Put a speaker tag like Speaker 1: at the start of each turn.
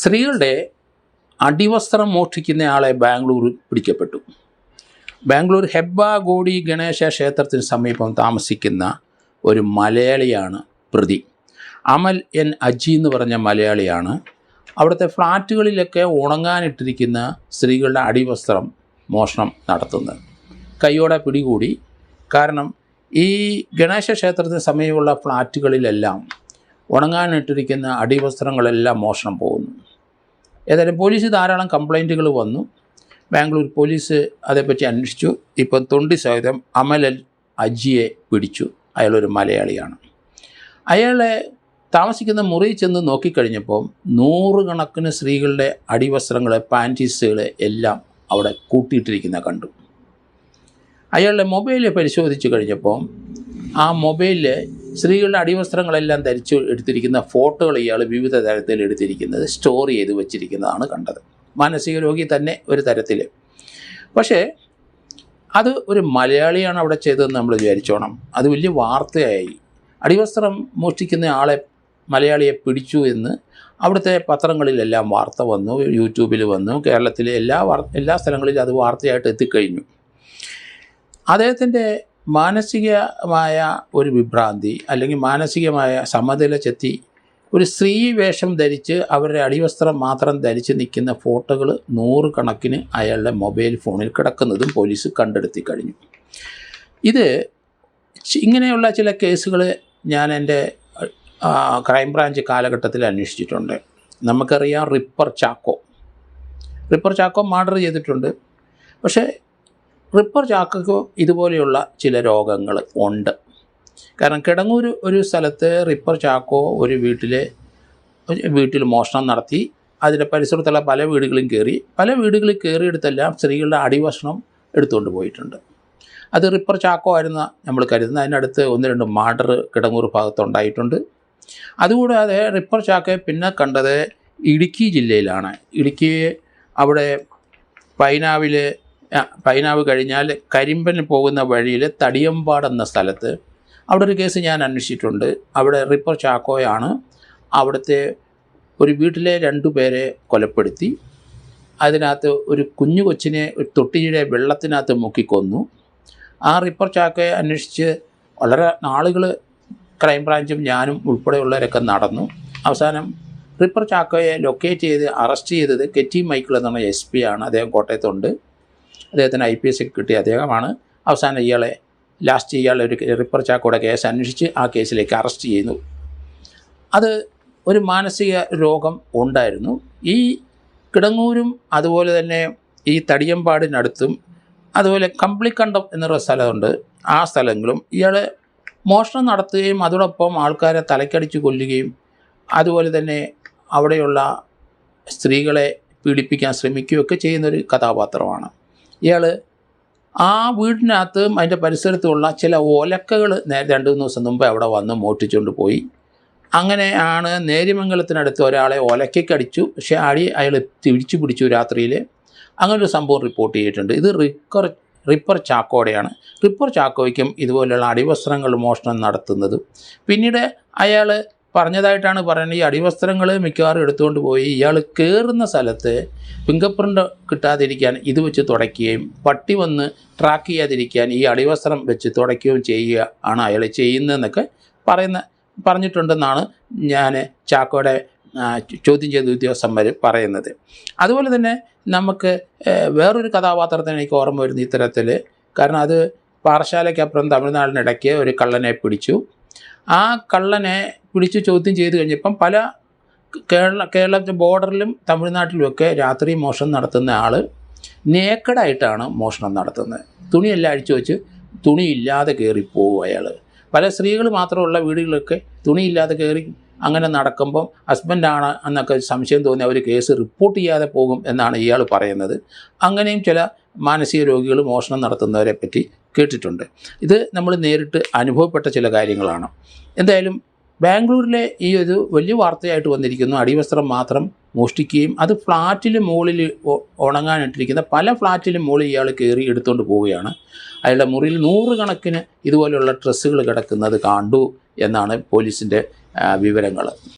Speaker 1: സ്ത്രീകളുടെ അടിവസ്ത്രം മോഷ്ടിക്കുന്നയാളെ ബാംഗ്ലൂർ പിടിക്കപ്പെട്ടു. ബാംഗ്ലൂർ ഹെബ്ബാഗോഡി ഗണേശ ക്ഷേത്രത്തിന് സമീപം താമസിക്കുന്ന ഒരു മലയാളിയാണ് പ്രതി. അമൽ എൻ അജി എന്ന് പറഞ്ഞ മലയാളിയാണ് അവിടുത്തെ ഫ്ലാറ്റുകളിലൊക്കെ ഉണങ്ങാനിട്ടിരിക്കുന്ന സ്ത്രീകളുടെ അടിവസ്ത്രം മോഷണം നടത്തുന്നത്. കൈയോടെ പിടികൂടി. കാരണം ഈ ഗണേശ ക്ഷേത്രത്തിന് സമീപമുള്ള ഫ്ലാറ്റുകളിലെല്ലാം ഉണങ്ങാനിട്ടിരിക്കുന്ന അടിവസ്ത്രങ്ങളെല്ലാം മോഷണം പോകുന്നു. ഏതായാലും പോലീസ് ധാരാളം കംപ്ലൈൻറ്റുകൾ വന്നു. ബാംഗ്ലൂർ പോലീസ് അതേപ്പറ്റി അന്വേഷിച്ചു. ഇപ്പം തൊണ്ടി സഹിതം അമൽ അജിയെ പിടിച്ചു. അയാളൊരു മലയാളിയാണ്. അയാളെ താമസിക്കുന്ന മുറിയിൽ ചെന്ന് നോക്കിക്കഴിഞ്ഞപ്പോൾ 100 കണക്കിന് സ്ത്രീകളുടെ അടിവസ്ത്രങ്ങൾ, പാൻറ്റീസുകൾ എല്ലാം അവിടെ കൂട്ടിയിട്ടിരിക്കുന്ന കണ്ടു. അയാളുടെ മൊബൈൽ പരിശോധിച്ച് കഴിഞ്ഞപ്പോൾ ആ മൊബൈലിൽ സ്ത്രീകളുടെ അടിവസ്ത്രങ്ങളെല്ലാം ധരിച്ച് എടുത്തിരിക്കുന്ന ഫോട്ടോകൾ ഇയാൾ വിവിധ തരത്തിൽ എടുത്തിരിക്കുന്നത് സ്റ്റോർ ചെയ്ത് വച്ചിരിക്കുന്നതാണ് കണ്ടത്. മാനസിക രോഗി തന്നെ ഒരു തരത്തിൽ. പക്ഷേ അത് ഒരു മലയാളിയാണ് അവിടെ ചെയ്തതെന്ന് നമ്മൾ വിചാരിച്ചോണം. അത് വലിയ വാർത്തയായി. അടിവസ്ത്രം മോഷ്ടിക്കുന്ന ആളെ, മലയാളിയെ പിടിച്ചു എന്ന് അവിടുത്തെ പത്രങ്ങളിലെല്ലാം വാർത്ത വന്നു, യൂട്യൂബിൽ വന്നു, കേരളത്തിലെ എല്ലാ സ്ഥലങ്ങളിലും അത് വാർത്തയായിട്ട് എത്തിക്കഴിഞ്ഞു. അദ്ദേഹത്തിൻ്റെ മാനസികമായ ഒരു വിഭ്രാന്തി അല്ലെങ്കിൽ മാനസികമായ സമനില ചെത്തി ഒരു സ്ത്രീ വേഷം ധരിച്ച് അവരുടെ അടിവസ്ത്രം മാത്രം ധരിച്ച് നിൽക്കുന്ന ഫോട്ടോകൾ 100 കണക്കിന് അയാളുടെ മൊബൈൽ ഫോണിൽ കിടക്കുന്നതും പോലീസ് കണ്ടെടുത്തി കഴിഞ്ഞു. ഇത് ഇങ്ങനെയുള്ള ചില കേസുകൾ ഞാൻ എൻ്റെ ക്രൈംബ്രാഞ്ച് കാലഘട്ടത്തിൽ അന്വേഷിച്ചിട്ടുണ്ട്. നമുക്കറിയാം റിപ്പർ ചാക്കോ മർഡർ ചെയ്തിട്ടുണ്ട്. പക്ഷേ റിപ്പർ ചാക്കോയ്ക്ക് ഇതുപോലെയുള്ള ചില രോഗങ്ങൾ ഉണ്ട്. കാരണം കിടങ്ങൂർ ഒരു സ്ഥലത്ത് റിപ്പർ ചാക്കോ ഒരു വീട്ടിൽ മോഷണം നടത്തി. അതിൻ്റെ പരിസരത്തുള്ള പല വീടുകളിൽ കയറിയെടുത്തെല്ലാം സ്ത്രീകളുടെ അടിവസ്ത്രം എടുത്തുകൊണ്ട് പോയിട്ടുണ്ട്. അത് റിപ്പർ ചാക്കോ ആയിരുന്ന നമ്മൾ കരുതുന്നത്. അതിനടുത്ത് 1-2 മർഡർ കിടങ്ങൂർ ഭാഗത്തുണ്ടായിട്ടുണ്ട്. അതുകൂടാതെ റിപ്പർ ചാക്കോയെ പിന്നെ കണ്ടത് ഇടുക്കി ജില്ലയിലാണ്. ഇടുക്കി അവിടെ പൈനാവ് കഴിഞ്ഞാൽ കരിമ്പന് പോകുന്ന വഴിയിൽ തടിയമ്പാട് എന്ന സ്ഥലത്ത് അവിടെ ഒരു കേസ് ഞാൻ അന്വേഷിച്ചിട്ടുണ്ട്. അവിടെ റിപ്പർ ചാക്കോയാണ് അവിടുത്തെ ഒരു വീട്ടിലെ 2 പേരെ കൊലപ്പെടുത്തി. അതിനകത്ത് ഒരു കുഞ്ഞു കൊച്ചിനെ ഒരു തൊട്ടിയുടെ വെള്ളത്തിനകത്ത് മുക്കിക്കൊന്നു. ആ റിപ്പർ ചാക്കോയെ അന്വേഷിച്ച് വളരെ നാളുകൾ ക്രൈംബ്രാഞ്ചും ഞാനും ഉൾപ്പെടെയുള്ളവരൊക്കെ നടന്നു. അവസാനം റിപ്പർ ചാക്കോയെ ലൊക്കേറ്റ് ചെയ്ത് അറസ്റ്റ് ചെയ്തത് കെറ്റി മൈക്കിൾ എന്നാണ് SP ആണ്. അദ്ദേഹം കോട്ടയത്തുണ്ട്. അദ്ദേഹത്തിന് IPS കിട്ടിയ അദ്ദേഹമാണ്. അവസാനം ഇയാളെ ഒരു റിപ്പർ ചാക്കോയുടെ കേസ് അന്വേഷിച്ച് ആ കേസിലേക്ക് അറസ്റ്റ് ചെയ്യുന്നു. അത് ഒരു മാനസിക രോഗം ഉണ്ടായിരുന്നു. ഈ കിടങ്ങൂരും അതുപോലെ തന്നെ ഈ തടിയമ്പാടിനടുത്തും അതുപോലെ കമ്പിളിക്കണ്ടം എന്നൊരു സ്ഥലമുണ്ട്. ആ സ്ഥലങ്ങളും ഇയാൾ മോഷണം നടത്തുകയും അതോടൊപ്പം ആൾക്കാരെ തലക്കടിച്ച് കൊല്ലുകയും അതുപോലെ തന്നെ അവിടെയുള്ള സ്ത്രീകളെ പീഡിപ്പിക്കാൻ ശ്രമിക്കുകയൊക്കെ ചെയ്യുന്നൊരു കഥാപാത്രമാണ്. ഇയാൾ ആ വീടിനകത്തും അതിൻ്റെ പരിസരത്തുമുള്ള ചില ഒലക്കകൾ 2-3 ദിവസം മുമ്പ് അവിടെ വന്ന് മോഷ്ടിച്ചുകൊണ്ട് പോയി. അങ്ങനെയാണ് നേര്യമംഗലത്തിനടുത്ത് ഒരാളെ ഒലക്കടിച്ചു. പക്ഷേ അയാൾ തിരിച്ചു പിടിച്ചു രാത്രിയിൽ. അങ്ങനൊരു സംഭവം റിപ്പോർട്ട് ചെയ്തിട്ടുണ്ട്. ഇത് റിപ്പർ ചാക്കോടെയാണ്. റിപ്പർ ചാക്കോയ്ക്കും ഇതുപോലെയുള്ള അടിവസ്ത്രങ്ങൾ മോഷണം നടത്തുന്നതും പിന്നീട് അയാൾ പറഞ്ഞതായിട്ടാണ് പറയുന്നത്. ഈ അടിവസ്ത്രങ്ങൾ മിക്കവാറും എടുത്തുകൊണ്ട് പോയി ഇയാൾ കയറുന്ന സ്ഥലത്ത് ഫിംഗർ പ്രിൻ്റ് കിട്ടാതിരിക്കാൻ ഇത് വെച്ച് തുടയ്ക്കുകയും പട്ടി വന്ന് ട്രാക്ക് ചെയ്യാതിരിക്കാൻ ഈ അടിവസ്ത്രം വെച്ച് തുടയ്ക്കുകയും ചെയ്യുക ആണ് അയാൾ ചെയ്യുന്നതെന്നൊക്കെ പറഞ്ഞിട്ടുണ്ടെന്നാണ് ഞാൻ ചാക്കോയുടെ ചോദ്യം ചെയ്ത ഉദ്യോഗസ്ഥന്മാർ പറയുന്നത്. അതുപോലെ തന്നെ നമുക്ക് വേറൊരു കഥാപാത്രത്തിന് എനിക്ക് ഓർമ്മ വരുന്ന ഇത്തരത്തിൽ. കാരണം അത് പാറശാലയ്ക്കപ്പുറം തമിഴ്നാടിനിടയ്ക്ക് ഒരു കള്ളനെ പിടിച്ചു. ആ കള്ളനെ പിടിച്ച് ചോദ്യം ചെയ്ത് കഴിഞ്ഞപ്പം പല കേരള ബോർഡറിലും തമിഴ്നാട്ടിലുമൊക്കെ രാത്രി മോഷണം നടത്തുന്ന ആൾ നേക്കഡായിട്ടാണ് മോഷണം നടത്തുന്നത്. തുണിയെല്ലാം അഴിച്ചു വെച്ച് തുണിയില്ലാതെ കയറിപ്പോവും അയാൾ. പല സ്ത്രീകൾ മാത്രമുള്ള വീടുകളിലൊക്കെ തുണിയില്ലാതെ കയറി അങ്ങനെ നടക്കുമ്പം ഹസ്ബൻഡാണ് എന്നൊക്കെ സംശയം തോന്നി അവർ കേസ് റിപ്പോർട്ട് ചെയ്യാതെ പോകും എന്നാണ് ഇയാൾ പറയുന്നത്. അങ്ങനെയും ചില മാനസിക രോഗികൾ മോഷണം നടത്തുന്നവരെ പറ്റി കേട്ടിട്ടുണ്ട്. ഇത് നമ്മൾ നേരിട്ട് അനുഭവപ്പെട്ട ചില കാര്യങ്ങളാണ്. എന്തായാലും ബാംഗ്ലൂരിലെ ഈ ഒരു വലിയ വാർത്തയായിട്ട് വന്നിരിക്കുന്നു. അടിവസ്ത്രം മാത്രം മോഷ്ടിക്കുകയും അത് ഫ്ലാറ്റിൽ മുകളിൽ ഉണങ്ങാനിട്ടിരിക്കുന്ന പല ഫ്ലാറ്റിലും മുകളിൽ ഇയാൾ കയറി എടുത്തുകൊണ്ട് പോവുകയാണ്. അയാളുടെ മുറിയിൽ 100 കണക്കിന് ഇതുപോലെയുള്ള ഡ്രസ്സുകൾ കിടക്കുന്നത് കണ്ടു എന്നാണ് പോലീസിൻ്റെ വിവരങ്ങൾ.